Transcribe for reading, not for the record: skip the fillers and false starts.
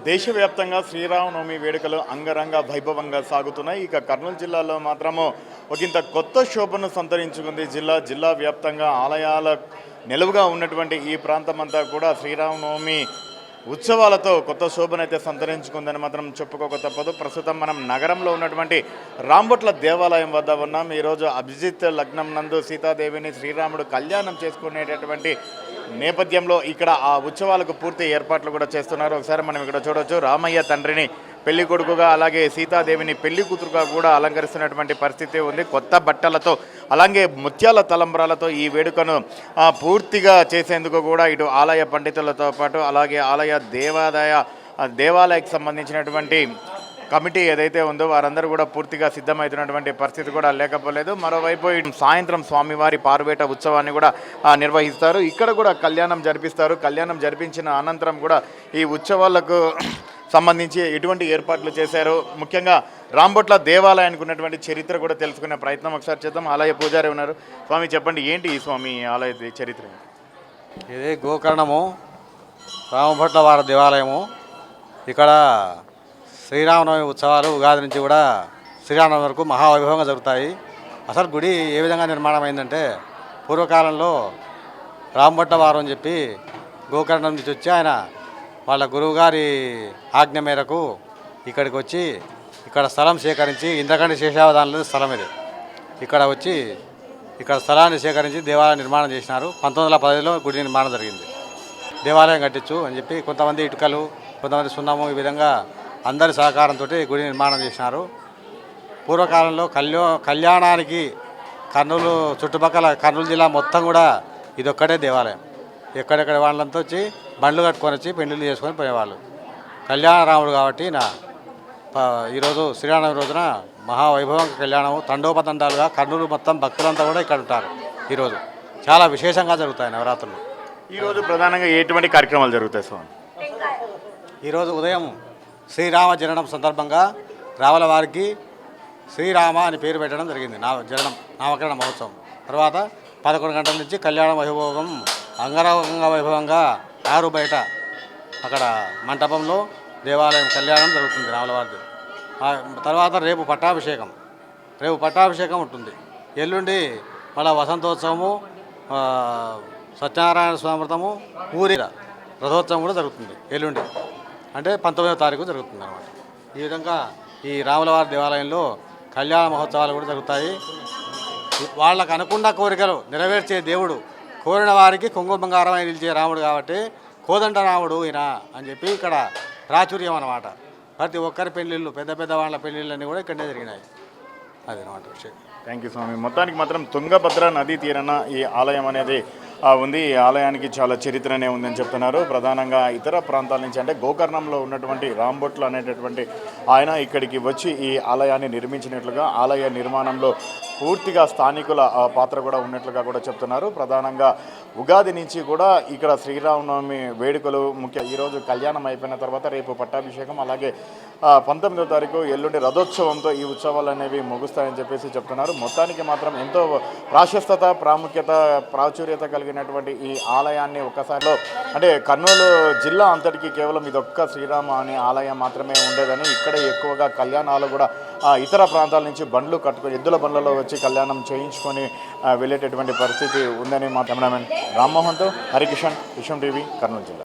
దేశవ్యాప్తంగా శ్రీరామనవమి వేడుకలు అంగరంగ వైభవంగా సాగుతున్నాయి. ఇక కర్నూలు జిల్లాలో మాత్రము ఒకంత కొత్త శోభను సంతరించుకుంది. జిల్లా వ్యాప్తంగా ఆలయాల నిలువుగా ఉన్నటువంటి ఈ ప్రాంతమంతా కూడా శ్రీరామనవమి ఉత్సవాలతో కొత్త శోభనైతే సంతరించుకుందని మాత్రం చెప్పుకోక తప్పదు. ప్రస్తుతం మనం నగరంలో ఉన్నటువంటి రాంబొట్ల దేవాలయం వద్ద ఉన్నాం. ఈరోజు అభిజిత్ లగ్నం నందు సీతాదేవిని శ్రీరాముడు కళ్యాణం చేసుకునేటటువంటి నేపథ్యంలో ఇక్కడ ఆ ఉత్సవాలకు పూర్తి ఏర్పాట్లు కూడా చేస్తున్నారు. ఒకసారి మనం ఇక్కడ చూడవచ్చు, రామయ్య తండ్రిని పెళ్లి కొడుకుగా అలాగే సీతాదేవిని పెళ్లి కూతురుగా కూడా అలంకరిస్తున్నటువంటి పరిస్థితి ఉంది. కొత్త బట్టలతో అలాగే ముత్యాల తలంబ్రాలతో ఈ వేడుకను పూర్తిగా చేసేందుకు కూడా ఇటు ఆలయ పండితులతో పాటు అలాగే ఆలయ దేవాలయకు సంబంధించినటువంటి కమిటీ ఏదైతే ఉందో వారందరూ కూడా పూర్తిగా సిద్ధమవుతున్నటువంటి పరిస్థితి కూడా లేకపోలేదు. మరోవైపు సాయంత్రం స్వామివారి పారువేట ఉత్సవాన్ని కూడా నిర్వహిస్తారు. ఇక్కడ కూడా కళ్యాణం జరిపిస్తారు. కళ్యాణం జరిపించిన అనంతరం కూడా ఈ ఉత్సవాలకు సంబంధించి ఎటువంటి ఏర్పాట్లు చేశారు, ముఖ్యంగా రాంబొట్ల దేవాలయానికి ఉన్నటువంటి చరిత్ర కూడా తెలుసుకునే ప్రయత్నం ఒకసారి చేద్దాం. ఆలయ పూజారి ఉన్నారు. స్వామి చెప్పండి, ఏంటి ఈ స్వామి ఆలయ చరిత్ర? ఇది గోకర్ణము రామభట్ల వారి దేవాలయము. ఇక్కడ శ్రీరామనవమి ఉత్సవాలు ఉగాది నుంచి కూడా శ్రీరామనవమి వరకు మహావైభవంగా జరుగుతాయి. అసలు గుడి ఏ విధంగా నిర్మాణం అయిందంటే, పూర్వకాలంలో రామభట్ల వారు అని చెప్పి గోకర్ణం నుంచి వచ్చి ఆయన వాళ్ళ గురువుగారి ఆజ్ఞ మేరకు ఇక్కడికి వచ్చి ఇక్కడ స్థలం సేకరించి, ఇంద్రకండి శేషావధానంలో స్థలం ఇది, ఇక్కడ వచ్చి ఇక్కడ స్థలాన్ని సేకరించి దేవాలయం నిర్మాణం చేసినారు. 1910లో గుడి నిర్మాణం జరిగింది. దేవాలయం కట్టించు అని చెప్పి కొంతమంది ఇటుకలు, కొంతమంది సున్నము, ఈ విధంగా అందరి సహకారంతో గుడి నిర్మాణం చేసినారు. పూర్వకాలంలో కళ్యాణానికి కర్నూలు చుట్టుపక్కల కర్నూలు జిల్లా మొత్తం కూడా ఇదొక్కటే దేవాలయం. ఎక్కడెక్కడ వాళ్ళంతా వచ్చి బండ్లు కట్టుకొని వచ్చి పెళ్లిళ్ళు చేసుకొని పోయేవాళ్ళు. కళ్యాణ రాముడు కాబట్టి ఈరోజు శ్రీరామనవమి రోజున మహావైభవంగా కళ్యాణము తండోపతండాలుగా కర్నూలు మొత్తం భక్తులంతా కూడా ఇక్కడ ఉంటారు. ఈరోజు చాలా విశేషంగా జరుగుతాయి నవరాత్రులు. ఈరోజు ప్రధానంగా ఎటువంటి కార్యక్రమాలు జరుగుతాయి స్వామి? ఈరోజు ఉదయం శ్రీరామ జననం సందర్భంగా రావల వారికి శ్రీరామ అని పేరు పెట్టడం జరిగింది. నామకరణ మహోత్సవం తర్వాత 11 గంటల నుంచి కళ్యాణ వైభవం అంగరంగ వైభవంగా ఆరు బయట అక్కడ మంటపంలో దేవాలయం కళ్యాణం జరుగుతుంది రావల వారిది. తర్వాత రేపు పట్టాభిషేకం ఉంటుంది. ఎల్లుండి మళ్ళీ వసంతోత్సవము, సత్యనారాయణ స్వామి వ్రతము, ఊరి రథోత్సవం కూడా జరుగుతుంది. ఎల్లుండి అంటే 19వ తారీఖు జరుగుతుంది అన్నమాట. ఈ విధంగా ఈ రాములవారి దేవాలయంలో కళ్యాణ మహోత్సవాలు కూడా జరుగుతాయి. వాళ్ళకు అనుకున్న కోరికలు నెరవేర్చే దేవుడు, కోరిన వారికి కొంగు బంగారమై నిలిచే రాముడు కాబట్టి కోదండ రాముడు ఈయన అని చెప్పి ఇక్కడ ప్రాచుర్యం అన్నమాట. ప్రతి ఒక్కరి పెళ్ళిళ్ళు, పెద్ద వాళ్ళ పెళ్ళిళ్ళన్నీ కూడా ఇక్కడనే జరిగినాయి. అది అన్నమాట విషయం. థ్యాంక్ యూ స్వామి. మొత్తానికి మాత్రం తుంగభద్ర నదీ తీరన ఈ ఆలయం అనేది ఉంది. ఈ ఆలయానికి చాలా చరిత్రనే ఉందని చెప్తున్నారు. ప్రధానంగా ఇతర ప్రాంతాల నుంచి అంటే గోకర్ణంలో ఉన్నటువంటి రాంబొట్ల అనేటటువంటి ఆయన ఇక్కడికి వచ్చి ఈ ఆలయాన్ని నిర్మించినట్లుగా, ఆలయ నిర్మాణంలో పూర్తిగా స్థానికుల పాత్ర కూడా ఉన్నట్లుగా కూడా చెప్తున్నారు. ప్రధానంగా ఉగాది నుంచి కూడా ఇక్కడ శ్రీరామనవమి వేడుకలు ఈరోజు కళ్యాణం అయిపోయిన తర్వాత రేపు పట్టాభిషేకం, అలాగే 19వ తారీఖు ఎల్లుండి రథోత్సవంతో ఈ ఉత్సవాలు అనేవి ముగుస్తాయని చెప్పేసి చెప్తున్నారు. మొత్తానికి మాత్రం ఎంతో ప్రాశస్తత, ప్రాచుర్యత కలిగినటువంటి ఈ ఆలయాన్ని ఒక్కసారిలో అంటే కర్నూలు జిల్లా అంతటికీ కేవలం ఇదొక్క శ్రీరామ అనే ఆలయం మాత్రమే ఉండేదని, ఇక్కడ ఎక్కువగా కళ్యాణాలు కూడా ఇతర ప్రాంతాల నుంచి బండ్లు కట్టుకొని ఎద్దుల బండ్లలో వచ్చి కళ్యాణం చేయించుకొని వెళ్ళేటటువంటి పరిస్థితి ఉందని మా కెమెరామెన్ రామ్మోహన్తో హరికిషన్, విషయం టీవీ, కర్నూలు జిల్లా.